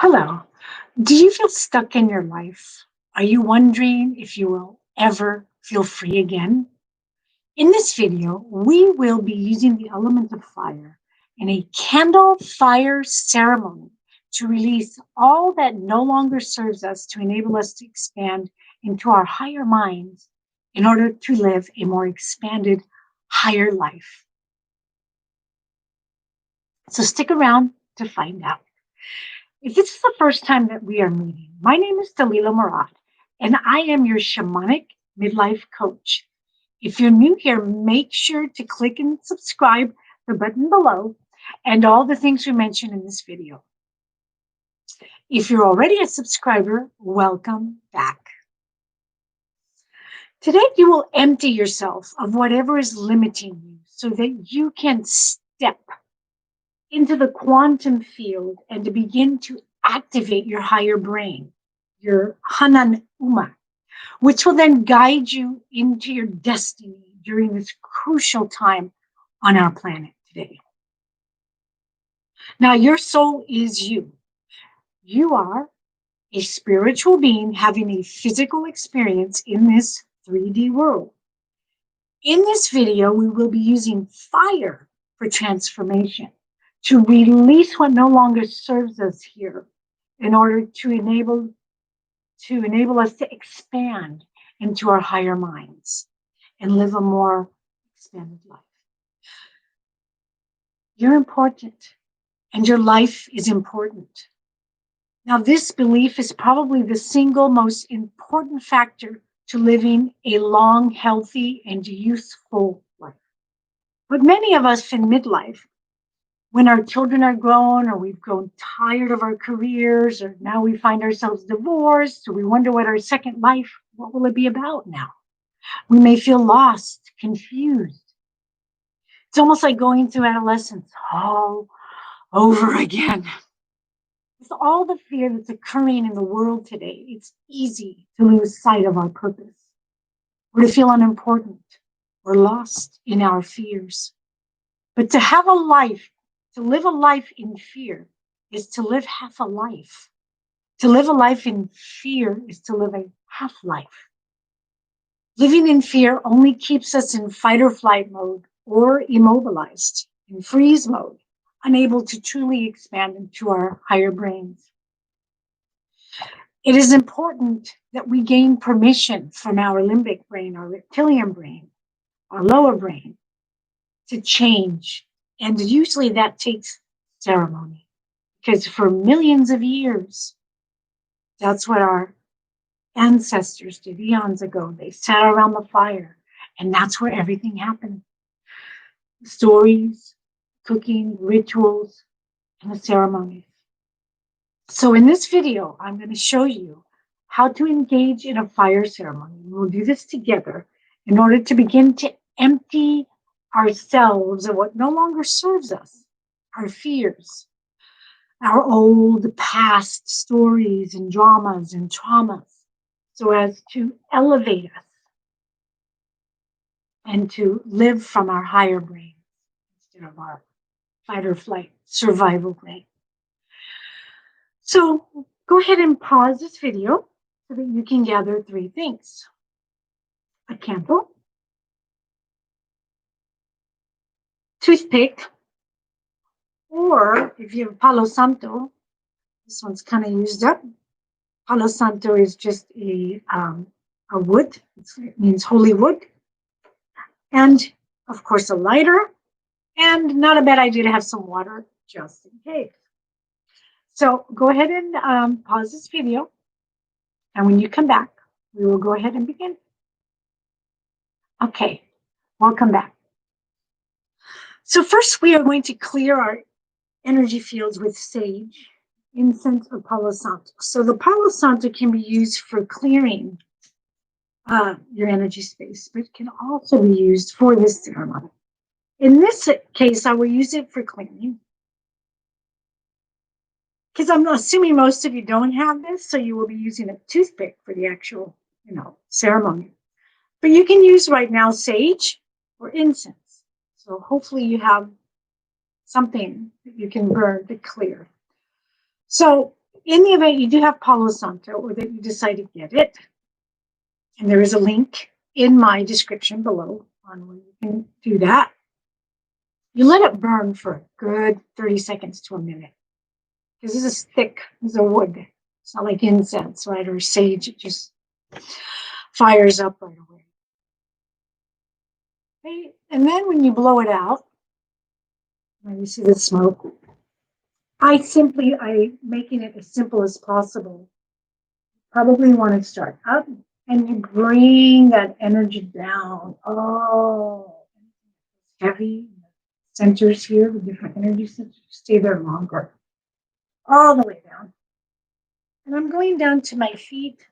Hello. Do you feel stuck in your life? Are you wondering if you will ever feel free again? In this video, we will be using the element of fire in a candle fire ceremony to release all that no longer serves us to enable us to expand into our higher minds in order to live a more expanded, higher life. So stick around to find out. If this is the first time that we are meeting, my name is Dalila Murad, and I am your shamanic midlife coach. If you're new here, make sure to click and subscribe the button below and all the things we mentioned in this video. If you're already a subscriber, welcome back. Today, you will empty yourself of whatever is limiting you so that you can step into the quantum field and to begin to activate your higher brain, your hanan, which will then guide you into your destiny during this crucial time on our planet today. Now, your soul is you. You are a spiritual being having a physical experience in this 3D world. In this video, we will be using fire for transformation, to release what no longer serves us here in order to enable us to expand into our higher minds and live a more expanded life. You're important, and your life is important. Now, this belief is probably the single most important factor to living a long, healthy, and youthful life. But many of us in midlife, when our children are grown or we've grown tired of our careers or now we find ourselves divorced or we wonder what our second life, what will it be about now? We may feel lost, confused. It's almost like going through adolescence all over again. With all the fear that's occurring in the world today, it's easy to lose sight of our purpose or to feel unimportant or lost in our fears. But to have a life, to live a life in fear is to live half a life. To live a life in fear is to live a half life. Living in fear only keeps us in fight or flight mode or immobilized, in freeze mode, unable to truly expand into our higher brains. It is important that we gain permission from our limbic brain, our reptilian brain, our lower brain, to change. And usually that takes ceremony, because for millions of years, that's what our ancestors did eons ago. They sat around the fire, and that's where everything happened. Stories, cooking, rituals, and the ceremonies. So in this video, I'm going to show you how to engage in a fire ceremony. We'll do this together in order to begin to empty ourselves of what no longer serves us, our fears, our old past stories and dramas and traumas, so as to elevate us and to live from our higher brain instead of our fight or flight survival brain. So go ahead and pause this video so that you can gather 3 things: a candle, toothpick, or if you have Palo Santo, this one's kind of used up. Palo Santo is just a wood. It means holy wood. And, of course, a lighter. And not a bad idea to have some water just in case. So go ahead and pause this video. And when you come back, we will go ahead and begin. Okay, welcome back. So first, we are going to clear our energy fields with sage, incense, or Palo Santo. So the Palo Santo can be used for clearing your energy space, but it can also be used for this ceremony. In this case, I will use it for cleaning, because I'm assuming most of you don't have this, so you will be using a toothpick for the actual, ceremony. But you can use right now sage or incense. So hopefully you have something that you can burn to clear. So in the event you do have Palo Santo or that you decide to get it, and there is a link in my description below on where you can do that, you let it burn for a good 30 seconds to a minute. Because this is thick as a wood. It's not like incense, right? Or sage. It just fires up right away. Okay. And then when you blow it out, when you see the smoke, I making it as simple as possible. Probably want to start up and you bring that energy down. Oh, heavy centers here, the different energy centers, stay there longer. All the way down. And I'm going down to my feet.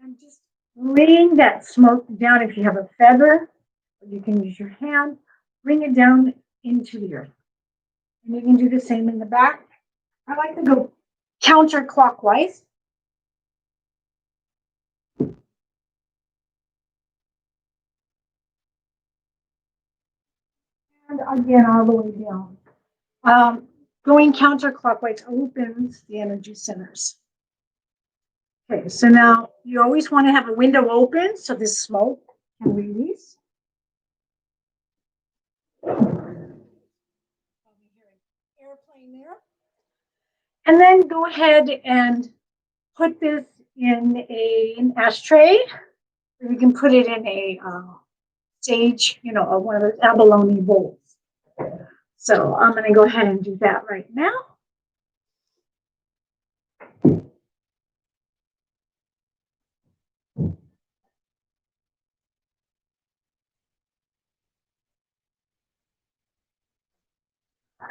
I'm just bring that smoke down. If you have a feather, you can use your hand, bring it down into the earth. And you can do the same in the back. I like to go counterclockwise. And again, all the way down. Going counterclockwise opens the energy centers. Okay, so now you always want to have a window open so this smoke can release. Airplane there. And then go ahead and put this in an ashtray. Or you can put it in a sage, one of those abalone bowls. So I'm going to go ahead and do that right now.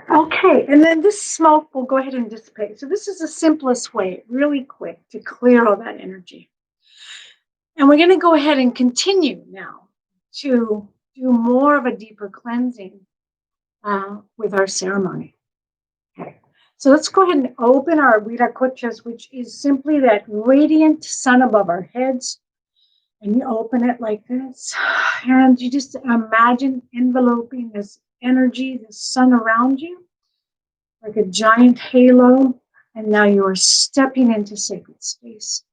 Okay, and then this smoke will go ahead and dissipate. So this is the simplest way, really quick, to clear all that energy. And we're going to go ahead and continue now to do more of a deeper cleansing with our ceremony. Okay, so let's go ahead and open our Viracochas, which is simply that radiant sun above our heads. And you open it like this, and you just imagine enveloping this energy, the sun around you, like a giant halo. And now you are stepping into sacred space,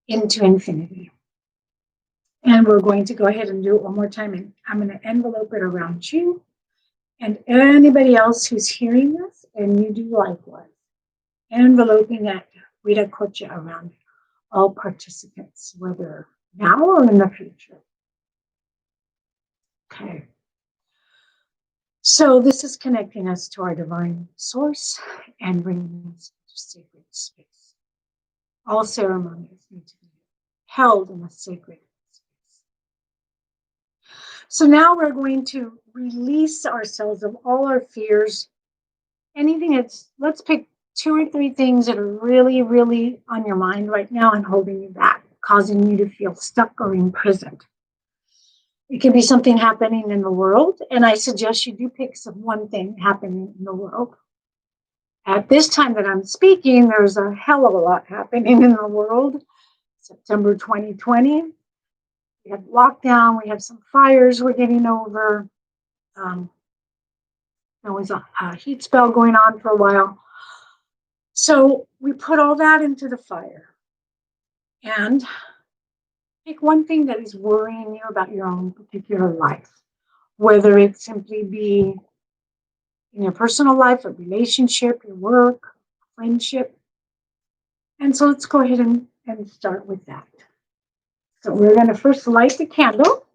into infinity. And we're going to go ahead and do it one more time. And I'm going to envelope it around you and anybody else who's hearing this, and you do likewise. Enveloping that Viracocha around all participants, whether now or in the future. Okay. So this is connecting us to our divine source and bringing us to sacred space. All ceremonies need to be held in a sacred space. So now we're going to release ourselves of all our fears. Anything let's pick 2 or 3 things that are really, really on your mind right now and holding you back, causing you to feel stuck or imprisoned. It could be something happening in the world, and I suggest you do pick one thing happening in the world. At this time that I'm speaking, there's a hell of a lot happening in the world. September 2020, we have lockdown, we have some fires we're getting over. There was a heat spell going on for a while. So we put all that into the fire. And pick one thing that is worrying you about your own particular life, whether it simply be in your personal life, a relationship, your work, friendship. And so let's go ahead and start with that. So we're going to first light the candle.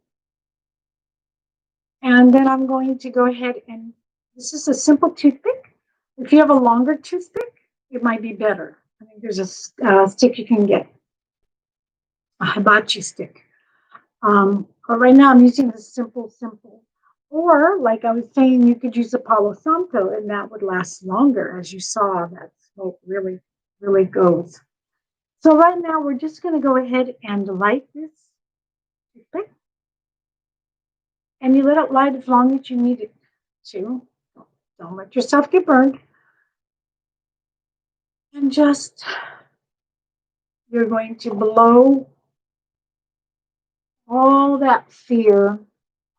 And then I'm going to go ahead and, this is a simple toothpick. If you have a longer toothpick, it might be better. I think there's a stick you can get, a hibachi stick. But right now I'm using the simple. Or, like I was saying, you could use a Palo Santo, and that would last longer. As you saw, that smoke really, really goes. So right now, we're just going to go ahead and light this toothpick. And you let it light as long as you need it to. Don't let yourself get burned. And just, you're going to blow all that fear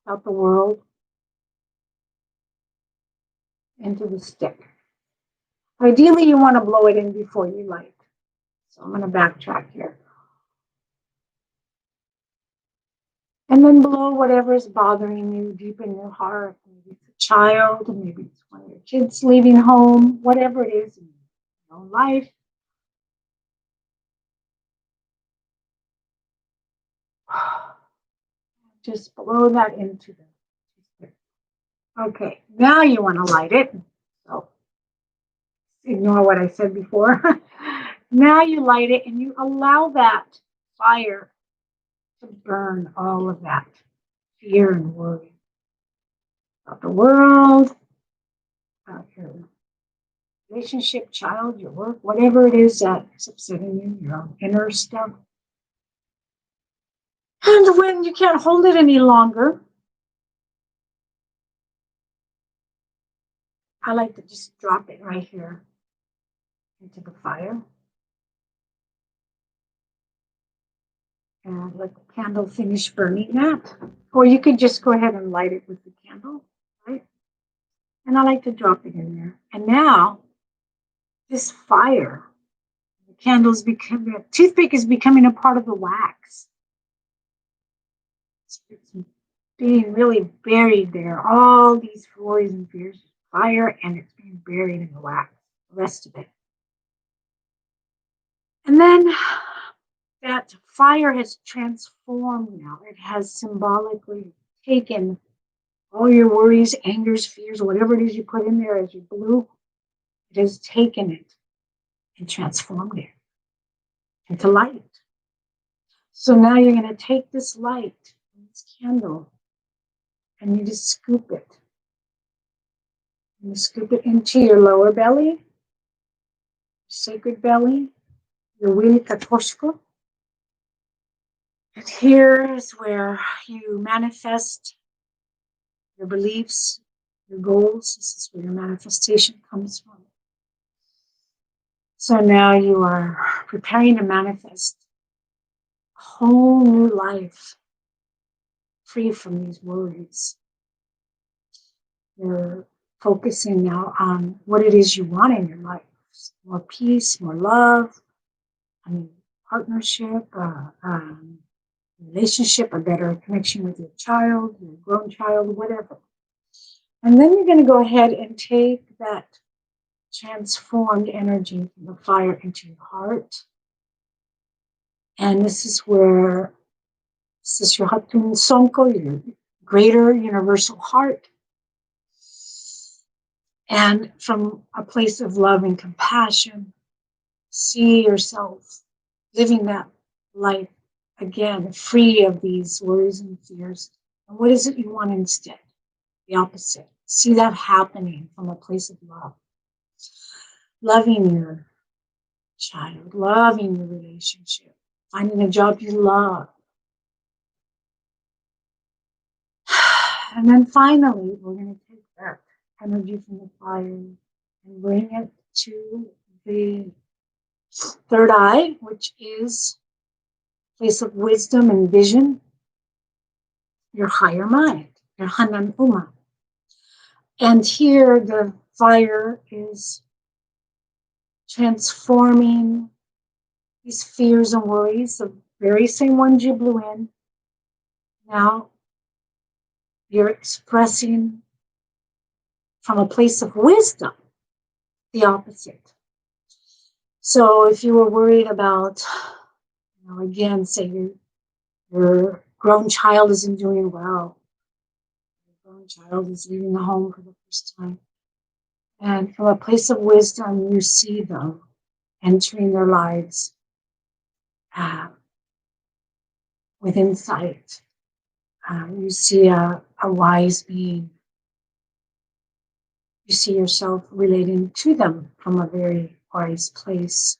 about the world into the stick. Ideally, you want to blow it in before you light. So I'm going to backtrack here. And then blow whatever is bothering you deep in your heart. Maybe it's a child, maybe it's one of your kids leaving home, whatever it is in your own life. Just blow that into the. Okay, now you want to light it. So ignore what I said before. Now you light it and you allow that fire to burn all of that fear and worry about the world, about your relationship, child, your work, whatever it is that is upsetting you, your own inner stuff. And when you can't hold it any longer, I like to just drop it right here into the fire. And let the candle finish burning that. Or you could just go ahead and light it with the candle, right? And I like to drop it in there. And now, this fire, the candle's becoming, the toothpick is becoming a part of the wax. It's being really buried there. All these worries and fears, fire, and it's being buried in the wax, the rest of it. And then that fire has transformed now. It has symbolically taken all your worries, angers, fears, whatever it is you put in there as you blew, it has taken it and transformed it into light. So now you're going to take this light, this candle, and you just scoop it. And you scoop it into your lower belly, your sacred belly, your Wili Katoshko. And here is where you manifest your beliefs, your goals. This is where your manifestation comes from. So now you are preparing to manifest a whole new life, free from these worries. You're focusing now on what it is you want in your life. More peace, more love, partnership, relationship, a better connection with your child, your grown child, whatever. And then you're going to go ahead and take that transformed energy from the fire into your heart. And this is your Hatun Sonko, your greater universal heart. And from a place of love and compassion, see yourself living that life again, free of these worries and fears. And what is it you want instead? The opposite. See that happening from a place of love. Loving your child, loving your relationship, finding a job you love. And then finally, we're going to take that energy from the fire and bring it to the third eye, which is a place of wisdom and vision, your higher mind, your hanan. And here the fire is transforming these fears and worries, the very same ones you blew in. Now you're expressing from a place of wisdom the opposite. So if you were worried about, again, say your grown child isn't doing well, your grown child is leaving the home for the first time, and from a place of wisdom, you see them entering their lives with insight. You see a wise being. You see yourself relating to them from a very wise place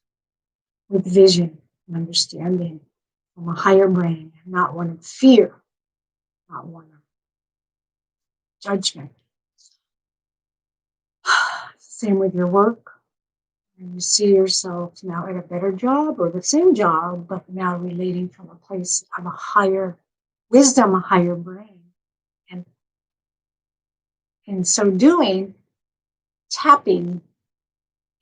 with vision and understanding from a higher brain, not one of fear, not one of judgment. Same with your work. And you see yourself now at a better job or the same job, but now relating from a place of a higher wisdom, a higher brain. And in so doing, tapping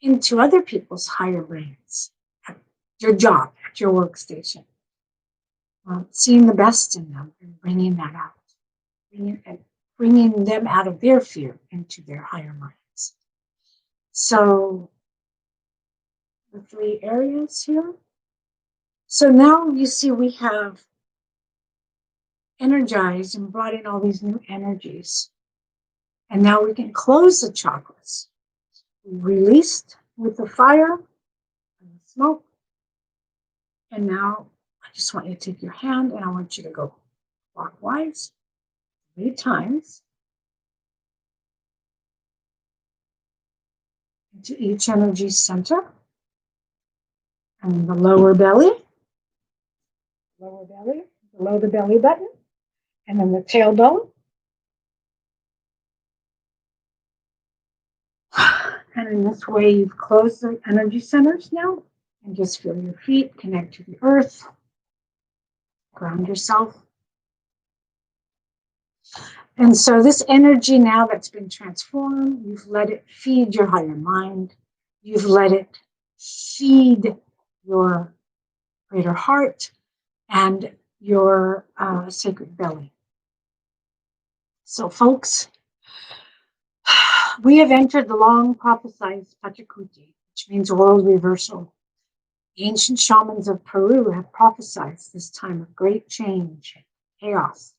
into other people's higher brains at your job, at your workstation. Seeing the best in them and bringing that out, bringing them out of their fear into their higher minds. So the 3 areas here. So now you see we have energized and brought in all these new energies. And now we can close the chakras. Released with the fire and the smoke. And now I just want you to take your hand and I want you to go clockwise 3 times into each energy center. And the lower belly, below the belly button, and then the tailbone. And in this way, you've closed the energy centers now. And just feel your feet connect to the earth. Ground yourself. And so this energy now that's been transformed, you've let it feed your higher mind. You've let it feed your greater heart and your sacred belly. So folks, we have entered the long prophesied Pachacuti, which means world reversal. The ancient shamans of Peru have prophesied this time of great change, chaos.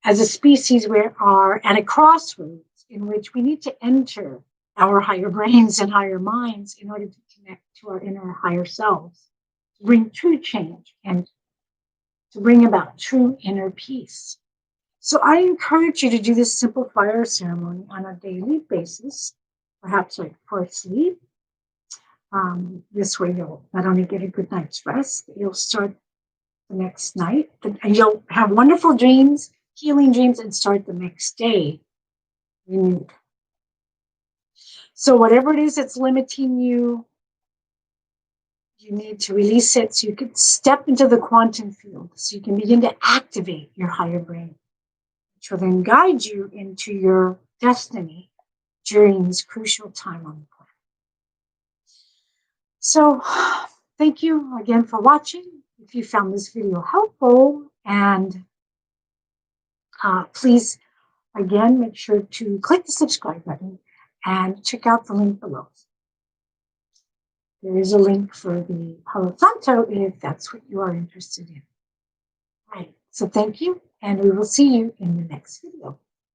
As a species, we are at a crossroads in which we need to enter our higher brains and higher minds in order to connect to our inner higher selves, to bring true change and to bring about true inner peace. So I encourage you to do this simple fire ceremony on a daily basis, perhaps right before sleep. This way you'll not only get a good night's rest, but you'll start the next night and you'll have wonderful dreams, healing dreams, and start the next day renewed. So whatever it is that's limiting you, you need to release it so you can step into the quantum field, so you can begin to activate your higher brain, which will then guide you into your destiny during this crucial time on the planet. So thank you again for watching. If you found this video helpful, and please, again, make sure to click the subscribe button and check out the link below. There is a link for the Palo Santo if that's what you are interested in. All right, so thank you, and we will see you in the next video.